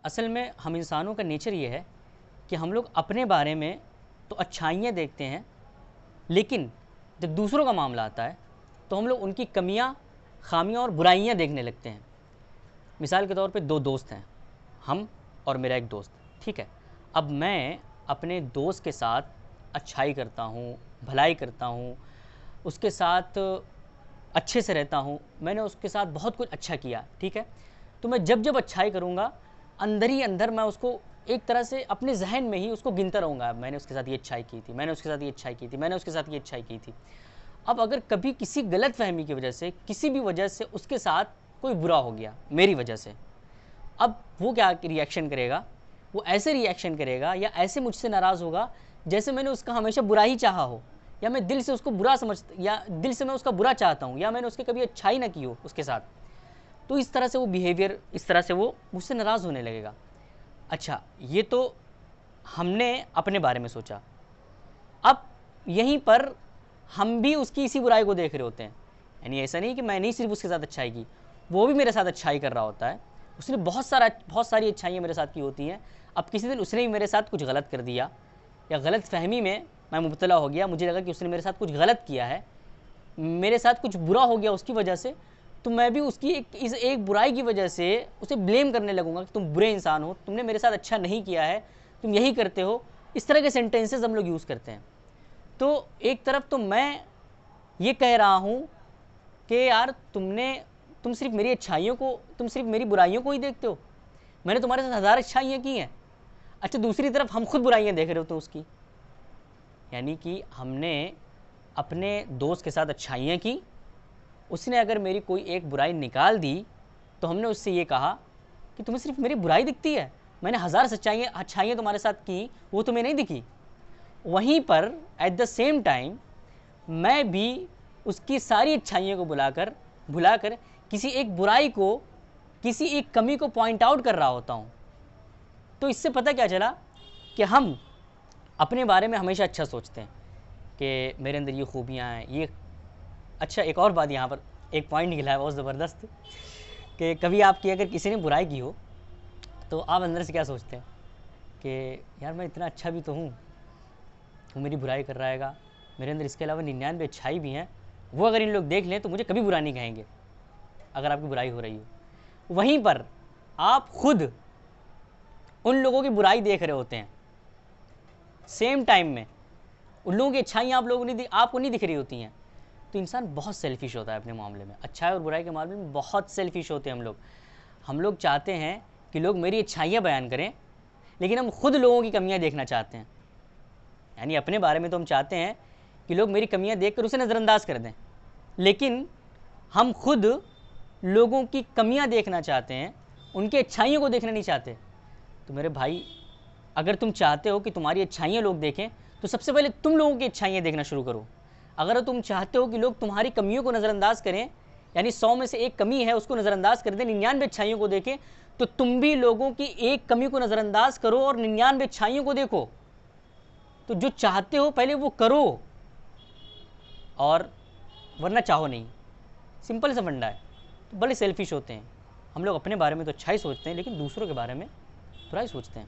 असल में हम इंसानों का नेचर ये है कि हम लोग अपने बारे में तो अच्छाइयाँ देखते हैं, लेकिन जब दूसरों का मामला आता है तो हम लोग उनकी कमियां, खामियां और बुराइयां देखने लगते हैं। मिसाल के तौर पे दो दोस्त हैं, हम और मेरा एक दोस्त, ठीक है। अब मैं अपने दोस्त के साथ अच्छाई करता हूँ, भलाई करता हूँ, उसके साथ अच्छे से रहता हूँ, मैंने उसके साथ बहुत कुछ अच्छा किया, ठीक है। तो मैं जब जब अच्छाई करूँगा, अंदर ही अंदर मैं उसको एक तरह से अपने जहन में ही उसको गिनता रहूँगा, मैंने उसके साथ ये अच्छाई की थी, मैंने उसके साथ ये अच्छाई की थी, मैंने उसके साथ ये अच्छाई की थी। अब अगर कभी किसी गलत फहमी की वजह से, किसी भी वजह से उसके साथ कोई बुरा हो गया मेरी वजह से, अब वो क्या रिएक्शन करेगा? वो ऐसे रिएक्शन करेगा या ऐसे मुझसे नाराज़ होगा जैसे मैंने उसका हमेशा बुरा ही चाहा हो, या मैं दिल से उसको बुरा या दिल से मैं उसका बुरा चाहता हूँ, या मैंने उसके कभी अच्छाई ना की हो उसके साथ। तो इस तरह से वो बिहेवियर, इस तरह से वो मुझसे नाराज़ होने लगेगा। अच्छा, ये तो हमने अपने बारे में सोचा। अब यहीं पर हम भी उसकी इसी बुराई को देख रहे होते हैं। यानी ऐसा नहीं कि मैंने ही सिर्फ उसके साथ अच्छाई की, वो भी मेरे साथ अच्छाई कर रहा होता है। उसने बहुत सारी अच्छाइयाँ मेरे साथ की होती हैं। अब किसी दिन उसने भी मेरे साथ कुछ गलत कर दिया, या गलत फहमी में मैं मुब्तला हो गया, मुझे लगा कि उसने मेरे साथ कुछ गलत किया है, मेरे साथ कुछ बुरा हो गया उसकी वजह से, तो मैं भी उसकी इस एक बुराई की वजह से उसे ब्लेम करने लगूंगा कि तुम बुरे इंसान हो, तुमने मेरे साथ अच्छा नहीं किया है, तुम यही करते हो। इस तरह के सेंटेंसेस हम लोग यूज़ करते हैं। तो एक तरफ तो मैं ये कह रहा हूँ कि यार तुम सिर्फ मेरी अच्छाइयों को, तुम सिर्फ मेरी बुराइयों को ही देखते हो, मैंने तुम्हारे साथ हज़ार अच्छाइयाँ की हैं। अच्छा, दूसरी तरफ हम खुद बुराइयाँ देख रहे होते हैं उसकी। यानी कि हमने अपने दोस्त के साथ अच्छाइयाँ की, उसने अगर मेरी कोई एक बुराई निकाल दी तो हमने उससे ये कहा कि तुम्हें सिर्फ मेरी बुराई दिखती है, मैंने हज़ार अच्छाइयाँ तुम्हारे साथ की, वो तुम्हें नहीं दिखी। वहीं पर एट द सेम टाइम मैं भी उसकी सारी अच्छाइयों को भुलाकर किसी एक बुराई को, किसी एक कमी को पॉइंट आउट कर रहा होता हूँ। तो इससे पता क्या चला कि हम अपने बारे में हमेशा अच्छा सोचते हैं कि मेरे अंदर ये खूबियाँ हैं, ये। अच्छा, एक और बात यहाँ पर, एक पॉइंट निकला है बहुत ज़बरदस्त, कि कभी आपकी अगर किसी ने बुराई की हो तो आप अंदर से क्या सोचते हैं कि यार मैं इतना अच्छा भी तो हूँ, वो मेरी बुराई कर रहा हैगा, मेरे अंदर इसके अलावा 99 अच्छाई भी हैं, वो अगर इन लोग देख लें तो मुझे कभी बुरा नहीं कहेंगे अगर आपकी बुराई हो रही हो। वहीं पर आप खुद उन लोगों की बुराई देख रहे होते हैं, सेम टाइम में उन लोगों की अच्छाइयाँ आपको नहीं दिख रही होती हैं। तो इंसान बहुत सेल्फिश होता है अपने मामले में, अच्छाई और बुराई के मामले में बहुत सेल्फिश होते हैं हम लोग चाहते हैं कि लोग मेरी अच्छाइयाँ बयान करें, लेकिन हम खुद लोगों की कमियाँ देखना चाहते हैं। यानी अपने बारे में तो हम चाहते हैं कि लोग मेरी कमियां देखकर उसे नज़रअंदाज कर दें, लेकिन हम खुद लोगों की कमियां देखना चाहते हैं, उनकी अच्छाइयों को देखना नहीं चाहते। तो मेरे भाई, अगर तुम चाहते हो कि तुम्हारी अच्छाइयाँ लोग देखें तो सबसे पहले तुम लोगों की अच्छाइयाँ देखना शुरू करो। अगर तुम चाहते हो कि लोग तुम्हारी कमियों को नज़रअंदाज करें, यानी 100 में से एक कमी है उसको नज़रअंदाज कर दें, 99 अच्छाइयों को देखें, तो तुम भी लोगों की एक कमी को नज़रअंदाज करो और 99 अच्छाइयों को देखो। तो जो चाहते हो पहले वो करो, और वरना चाहो नहीं। सिंपल सा फंडा है। तो बड़े सेल्फिश होते हैं हम लोग, अपने बारे में तो अच्छा ही सोचते हैं लेकिन दूसरों के बारे में बुरा ही सोचते हैं।